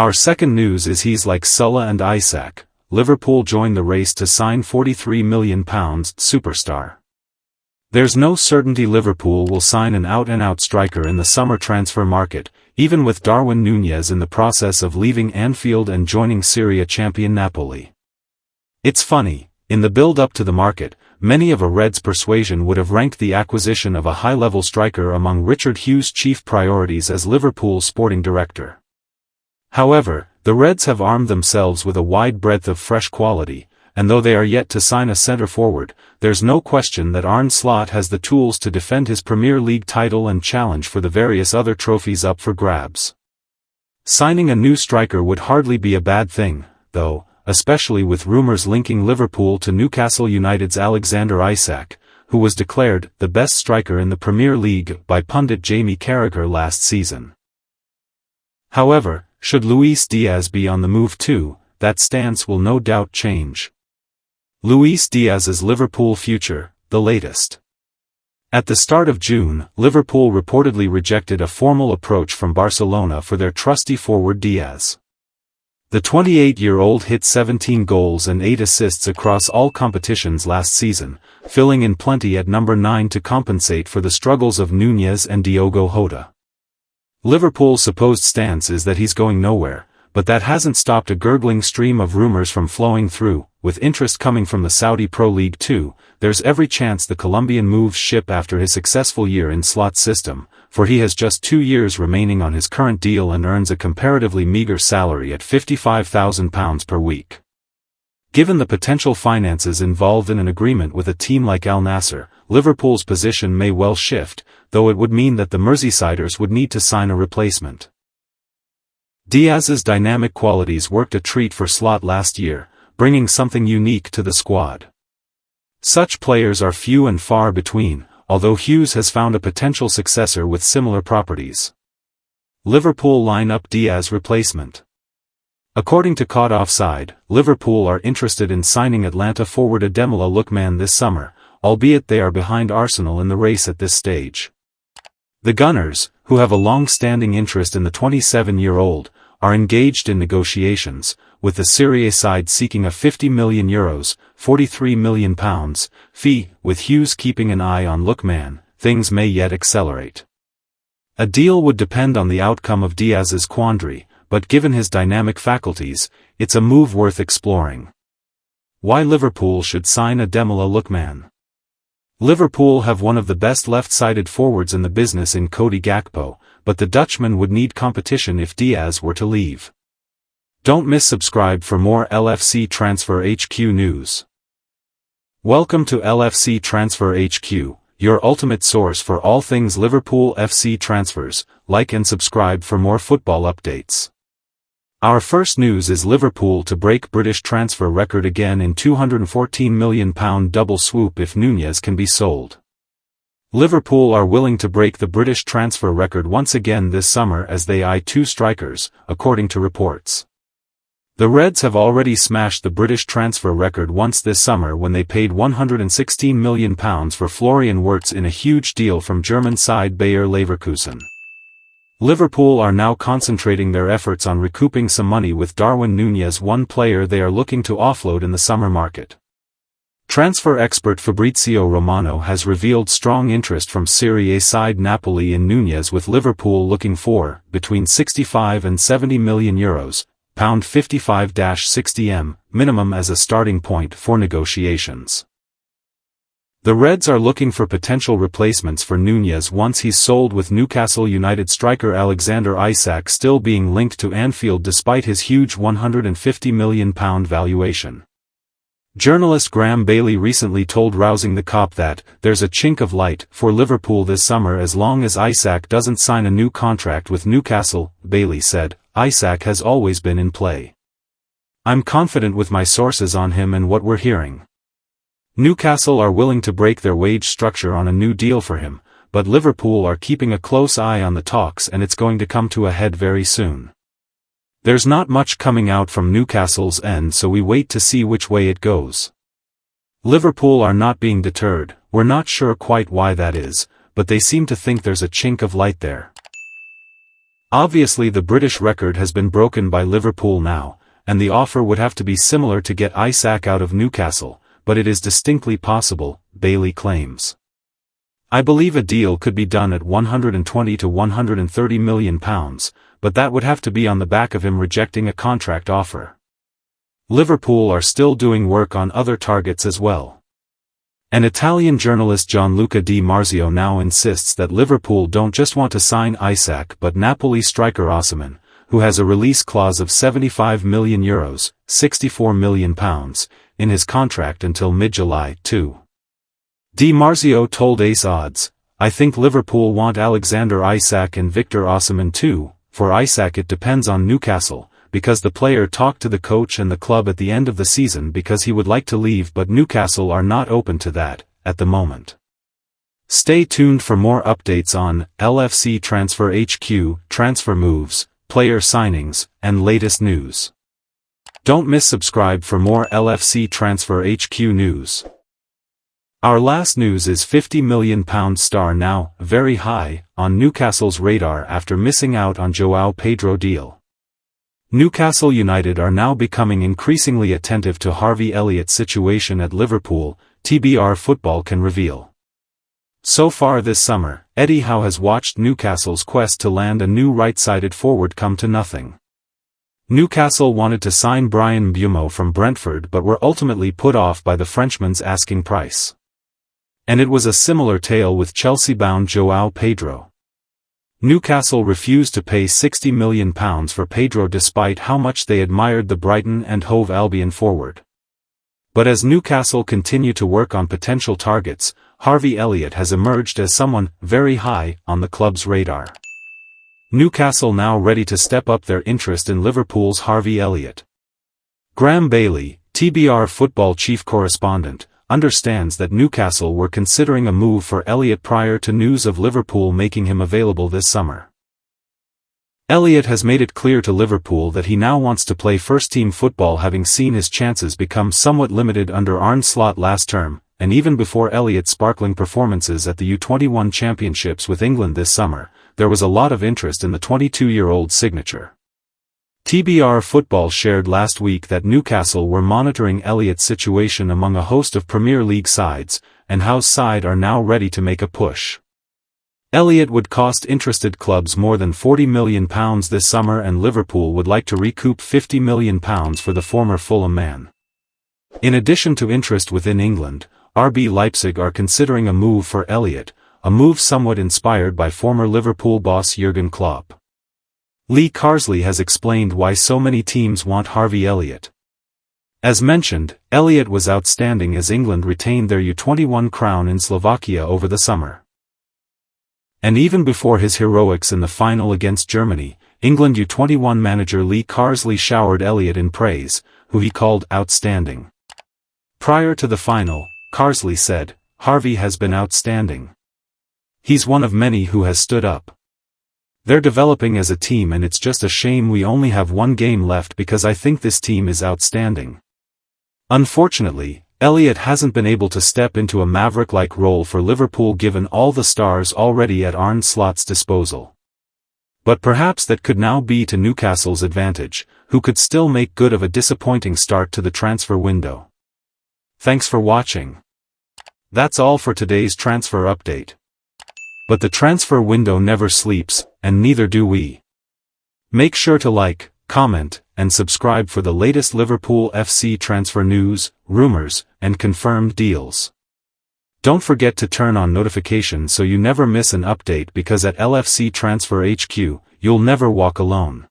Our second news is he's like Sulla and Isak. Liverpool joined the race to sign £43 million superstar. There's no certainty Liverpool will sign an out-and-out striker in the summer transfer market, even with Darwin Núñez in the process of leaving Anfield and joining Serie A champion Napoli. It's funny, in the build-up to the market, many of a Reds' persuasion would have ranked the acquisition of a high-level striker among Richard Hughes' chief priorities as Liverpool's sporting director. However, the Reds have armed themselves with a wide breadth of fresh quality, and though they are yet to sign a centre-forward, there's no question that Arne Slot has the tools to defend his Premier League title and challenge for the various other trophies up for grabs. Signing a new striker would hardly be a bad thing, though, especially with rumours linking Liverpool to Newcastle United's Alexander Isak, who was declared the best striker in the Premier League by pundit Jamie Carragher last season. However, should Luis Diaz be on the move too, that stance will no doubt change. Luis Diaz's Liverpool future, the latest. At the start of June, Liverpool reportedly rejected a formal approach from Barcelona for their trusty forward Diaz. The 28-year-old hit 17 goals and 8 assists across all competitions last season, filling in plenty at number 9 to compensate for the struggles of Núñez and Diogo Jota. Liverpool's supposed stance is that he's going nowhere, but that hasn't stopped a gurgling stream of rumours from flowing through. With interest coming from the Saudi Pro League too, there's every chance the Colombian moves ship after his successful year in Slot's system, for he has just 2 years remaining on his current deal and earns a comparatively meagre salary at £55,000 per week. Given the potential finances involved in an agreement with a team like Al Nassr, Liverpool's position may well shift, though it would mean that the Merseysiders would need to sign a replacement. Diaz's dynamic qualities worked a treat for Slot last year, bringing something unique to the squad. Such players are few and far between, although Hughes has found a potential successor with similar properties. Liverpool line up Diaz replacement. According to Caught Offside, Liverpool are interested in signing Atlanta forward Ademola Lookman this summer, albeit they are behind Arsenal in the race at this stage. The Gunners, who have a long-standing interest in the 27-year-old, are engaged in negotiations, with the Serie A side seeking a €50 million (£43 million) fee, with Hughes keeping an eye on Lookman. Things may yet accelerate. A deal would depend on the outcome of Diaz's quandary, but given his dynamic faculties, it's a move worth exploring. Why Liverpool should sign Ademola Lookman? Liverpool have one of the best left-sided forwards in the business in Cody Gakpo, but the Dutchman would need competition if Diaz were to leave. Don't miss subscribe for more LFC Transfer HQ news. Welcome to LFC Transfer HQ, your ultimate source for all things Liverpool FC transfers. Like and subscribe for more football updates. Our first news is Liverpool to break British transfer record again in £214 million double swoop if Núñez can be sold. Liverpool are willing to break the British transfer record once again this summer as they eye 2 strikers, according to reports. The Reds have already smashed the British transfer record once this summer when they paid £116 million for Florian Wirtz in a huge deal from German side Bayer Leverkusen. Liverpool are now concentrating their efforts on recouping some money with Darwin Núñez, one player they are looking to offload in the summer market. Transfer expert Fabrizio Romano has revealed strong interest from Serie A side Napoli in Núñez, with Liverpool looking for between €65 and €70 million, £55-60m, minimum as a starting point for negotiations. The Reds are looking for potential replacements for Núñez once he's sold, with Newcastle United striker Alexander Isak still being linked to Anfield despite his huge £150 million valuation. Journalist Graham Bailey recently told Rousing the Cop that there's a chink of light for Liverpool this summer as long as Isak doesn't sign a new contract with Newcastle. Bailey said, "Isak has always been in play. I'm confident with my sources on him and what we're hearing. Newcastle are willing to break their wage structure on a new deal for him, but Liverpool are keeping a close eye on the talks and it's going to come to a head very soon. There's not much coming out from Newcastle's end, so we wait to see which way it goes. Liverpool are not being deterred, we're not sure quite why that is, but they seem to think there's a chink of light there." Obviously the British record has been broken by Liverpool now, and the offer would have to be similar to get Isak out of Newcastle, but it is distinctly possible, Bailey claims. I believe a deal could be done at £120 to £130 million, but that would have to be on the back of him rejecting a contract offer. Liverpool are still doing work on other targets as well. An Italian journalist Gianluca Di Marzio now insists that Liverpool don't just want to sign Isak but Napoli striker Osimhen, who has a release clause of €75 million, £64 million, in his contract until mid-July, too. Di Marzio told Ace Odds, "I think Liverpool want Alexander Isak and Victor Osimhen too. For Isak it depends on Newcastle, because the player talked to the coach and the club at the end of the season because he would like to leave, but Newcastle are not open to that, at the moment." Stay tuned for more updates on LFC Transfer HQ, transfer moves, player signings, and latest news. Don't miss subscribe for more LFC Transfer HQ news. Our last news is £50 million star now, very high, on Newcastle's radar after missing out on João Pedro deal. Newcastle United are now becoming increasingly attentive to Harvey Elliott's situation at Liverpool, TBR Football can reveal. So far this summer, Eddie Howe has watched Newcastle's quest to land a new right-sided forward come to nothing. Newcastle wanted to sign Bryan Mbeumo from Brentford but were ultimately put off by the Frenchman's asking price. And it was a similar tale with Chelsea-bound João Pedro. Newcastle refused to pay £60 million for Pedro despite how much they admired the Brighton and Hove Albion forward. But as Newcastle continue to work on potential targets, Harvey Elliott has emerged as someone very high on the club's radar. Newcastle now ready to step up their interest in Liverpool's Harvey Elliott. Graham Bailey, TBR football chief correspondent, understands that Newcastle were considering a move for Elliott prior to news of Liverpool making him available this summer. Elliott has made it clear to Liverpool that he now wants to play first-team football, having seen his chances become somewhat limited under Arne Slot last term, and even before Elliott's sparkling performances at the U21 Championships with England this summer, there was a lot of interest in the 22-year-old's signature. TBR Football shared last week that Newcastle were monitoring Elliott's situation among a host of Premier League sides, and Howe's side are now ready to make a push. Elliott would cost interested clubs more than £40 million this summer, and Liverpool would like to recoup £50 million for the former Fulham man. In addition to interest within England, RB Leipzig are considering a move for Elliott, a move somewhat inspired by former Liverpool boss Jurgen Klopp. Lee Carsley has explained why so many teams want Harvey Elliott. As mentioned, Elliott was outstanding as England retained their U21 crown in Slovakia over the summer. And even before his heroics in the final against Germany, England U21 manager Lee Carsley showered Elliott in praise, who he called outstanding. Prior to the final, Carsley said, "Harvey has been outstanding. He's one of many who has stood up. They're developing as a team, and it's just a shame we only have one game left because I think this team is outstanding." Unfortunately, Elliott hasn't been able to step into a Maverick-like role for Liverpool given all the stars already at Arne Slot's disposal. But perhaps that could now be to Newcastle's advantage, who could still make good of a disappointing start to the transfer window. Thanks for watching. That's all for today's transfer update. But the transfer window never sleeps, and neither do we. Make sure to like, comment, and subscribe for the latest Liverpool FC transfer news, rumors, and confirmed deals. Don't forget to turn on notifications so you never miss an update, because at LFC Transfer HQ, you'll never walk alone.